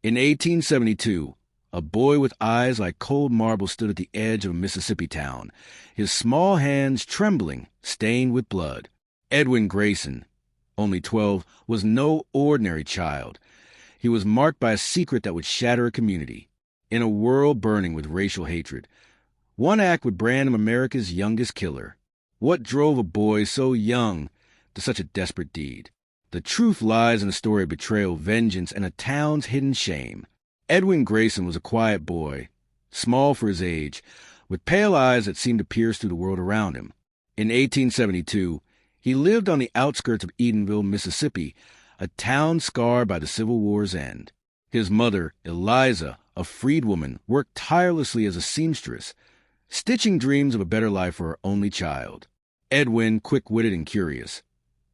In 1872, a boy with eyes like cold marble stood at the edge of a Mississippi town, his small hands trembling, stained with blood. Edwin Grayson, only 12, was no ordinary child. He was marked by a secret that would shatter a community. In a world burning with racial hatred, one act would brand him America's youngest killer. What drove a boy so young to such a desperate deed? The truth lies in a story of betrayal, vengeance, and a town's hidden shame. Edwin Grayson was a quiet boy, small for his age, with pale eyes that seemed to pierce through the world around him. In 1872, he lived on the outskirts of Edenville, Mississippi, a town scarred by the Civil War's end. His mother, Eliza, a freedwoman, worked tirelessly as a seamstress, stitching dreams of a better life for her only child. Edwin, quick-witted and curious,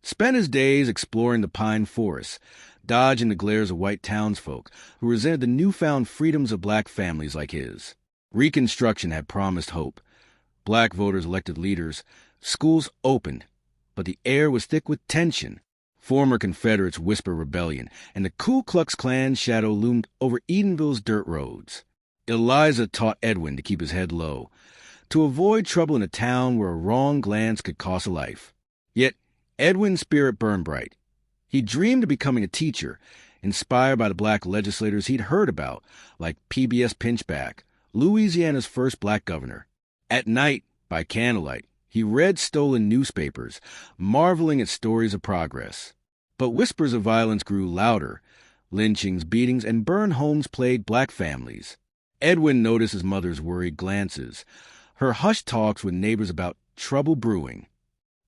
spent his days exploring the pine forests, dodging the glares of white townsfolk who resented the newfound freedoms of black families like his. Reconstruction had promised hope. Black voters elected leaders, schools opened, but the air was thick with tension. Former Confederates whispered rebellion, and the Ku Klux Klan's shadow loomed over Edenville's dirt roads. Eliza taught Edwin to keep his head low, to avoid trouble in a town where a wrong glance could cost a life. Yet Edwin's spirit burned bright. He dreamed of becoming a teacher, inspired by the black legislators he'd heard about, like PBS Pinchback, Louisiana's first black governor. At night, by candlelight, he read stolen newspapers, marveling at stories of progress. But whispers of violence grew louder. Lynchings, beatings, and burned homes plagued black families. Edwin noticed his mother's worried glances, her hushed talks with neighbors about trouble brewing.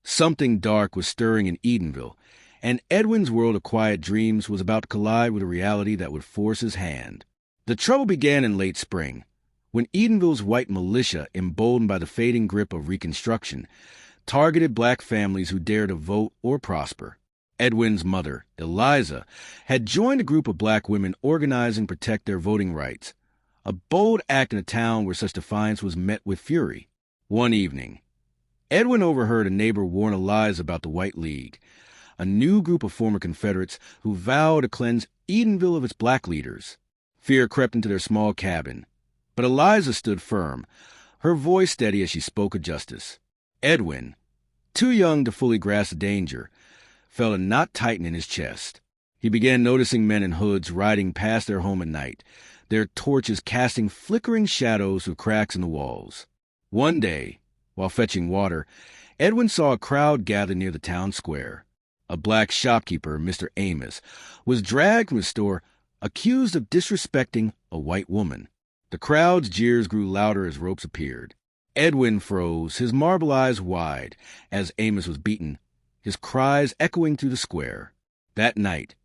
Something dark was stirring in Edenville, and Edwin's world of quiet dreams was about to collide with a reality that would force his hand. The trouble began in late spring, when Edenville's white militia, emboldened by the fading grip of Reconstruction, targeted black families who dared to vote or prosper. Edwin's mother, Eliza, had joined a group of black women organizing to protect their voting rights, a bold act in a town where such defiance was met with fury. One evening, Edwin overheard a neighbor warn Eliza about the White League, a new group of former Confederates who vowed to cleanse Edenville of its black leaders. Fear crept into their small cabin, but Eliza stood firm, her voice steady as she spoke of justice. Edwin, too young to fully grasp the danger, felt a knot tighten in his chest. He began noticing men in hoods riding past their home at night, their torches casting flickering shadows through cracks in the walls. One day, while fetching water, Edwin saw a crowd gather near the town square. A black shopkeeper, Mr. Amos, was dragged from his store, accused of disrespecting a white woman. The crowd's jeers grew louder as ropes appeared. Edwin froze, his marble eyes wide, as Amos was beaten, his cries echoing through the square. That night,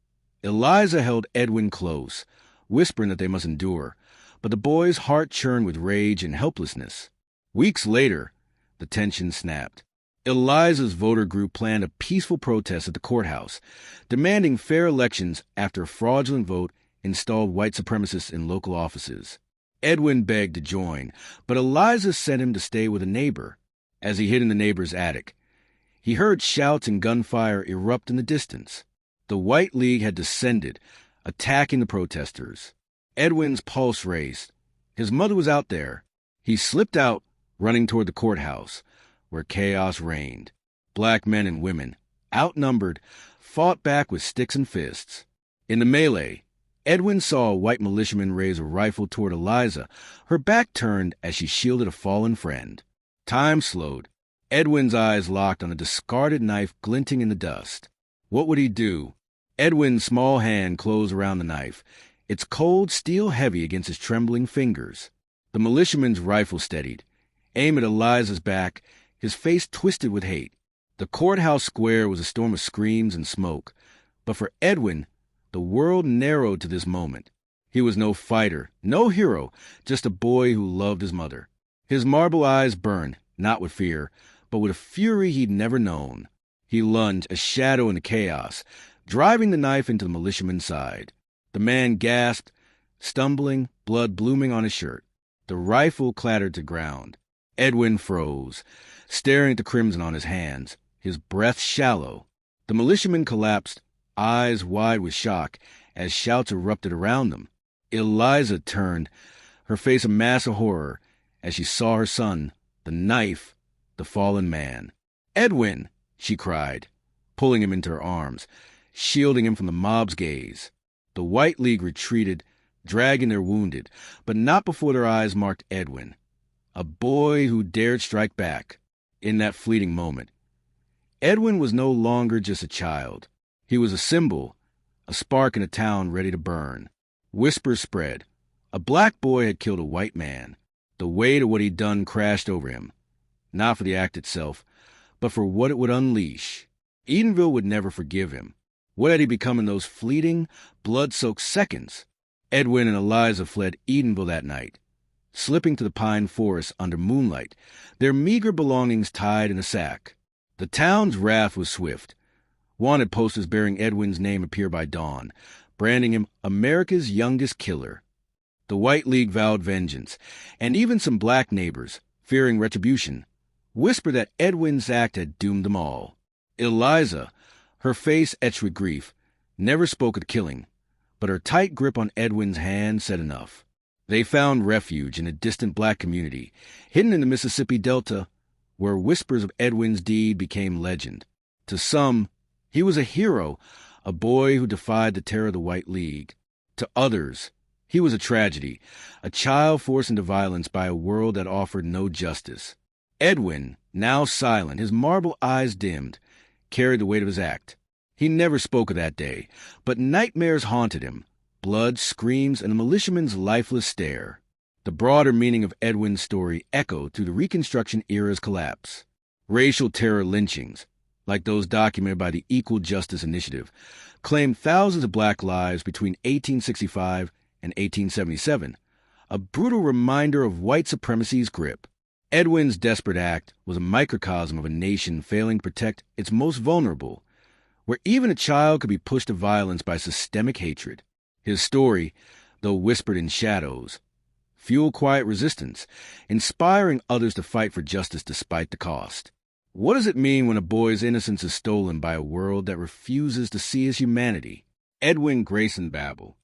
Eliza held Edwin close, whispering that they must endure, but the boy's heart churned with rage and helplessness. Weeks later, the tension snapped. Eliza's voter group planned a peaceful protest at the courthouse, demanding fair elections after a fraudulent vote installed white supremacists in local offices. Edwin begged to join, but Eliza sent him to stay with a neighbor. As he hid in the neighbor's attic, he heard shouts and gunfire erupt in the distance. The White League had descended, attacking the protesters. Edwin's pulse raced. His mother was out there. He slipped out, running toward the courthouse, where chaos reigned. Black men and women, outnumbered, fought back with sticks and fists. In the melee, Edwin saw a white militiaman raise a rifle toward Eliza, her back turned as she shielded a fallen friend. Time slowed. Edwin's eyes locked on a discarded knife glinting in the dust. What would he do? Edwin's small hand closed around the knife, its cold steel heavy against his trembling fingers. The militiaman's rifle steadied, aimed at Eliza's back, his face twisted with hate. The courthouse square was a storm of screams and smoke, but for Edwin, the world narrowed to this moment. He was no fighter, no hero, just a boy who loved his mother. His marble eyes burned, not with fear, but with a fury he'd never known. He lunged, a shadow in the chaos, driving the knife into the militiaman's side. The man gasped, stumbling, blood blooming on his shirt. The rifle clattered to ground. Edwin froze, staring at the crimson on his hands, his breath shallow. The militiaman collapsed, eyes wide with shock, as shouts erupted around them. Eliza turned, her face a mass of horror, as she saw her son, the knife, the fallen man. "Edwin!" she cried, pulling him into her arms, shielding him from the mob's gaze. The White League retreated, dragging their wounded, but not before their eyes marked Edwin, a boy who dared strike back. In that fleeting moment, Edwin was no longer just a child. He was a symbol, a spark in a town ready to burn. Whispers spread. A black boy had killed a white man. The weight of what he'd done crashed over him, not for the act itself, but for what it would unleash. Edenville would never forgive him. What had he become in those fleeting, blood-soaked seconds? Edwin and Eliza fled Edenville that night, slipping to the pine forest under moonlight, their meager belongings tied in a sack. The town's wrath was swift. Wanted posters bearing Edwin's name appeared by dawn, branding him America's youngest killer. The White League vowed vengeance, and even some black neighbors, fearing retribution, whispered that Edwin's act had doomed them all. Eliza, her face etched with grief, never spoke of the killing, but her tight grip on Edwin's hand said enough. They found refuge in a distant black community, hidden in the Mississippi Delta, where whispers of Edwin's deed became legend. To some, he was a hero, a boy who defied the terror of the White League. To others, he was a tragedy, a child forced into violence by a world that offered no justice. Edwin, now silent, his marble eyes dimmed, carried the weight of his act. He never spoke of that day, but nightmares haunted him, blood, screams, and a militiaman's lifeless stare. The broader meaning of Edwin's story echoed through the Reconstruction era's collapse. Racial terror lynchings, like those documented by the Equal Justice Initiative, claimed thousands of black lives between 1865 and 1877, a brutal reminder of white supremacy's grip. Edwin's desperate act was a microcosm of a nation failing to protect its most vulnerable, where even a child could be pushed to violence by systemic hatred. His story, though whispered in shadows, fueled quiet resistance, inspiring others to fight for justice despite the cost. What does it mean when a boy's innocence is stolen by a world that refuses to see his humanity? Edwin Grayson babbled.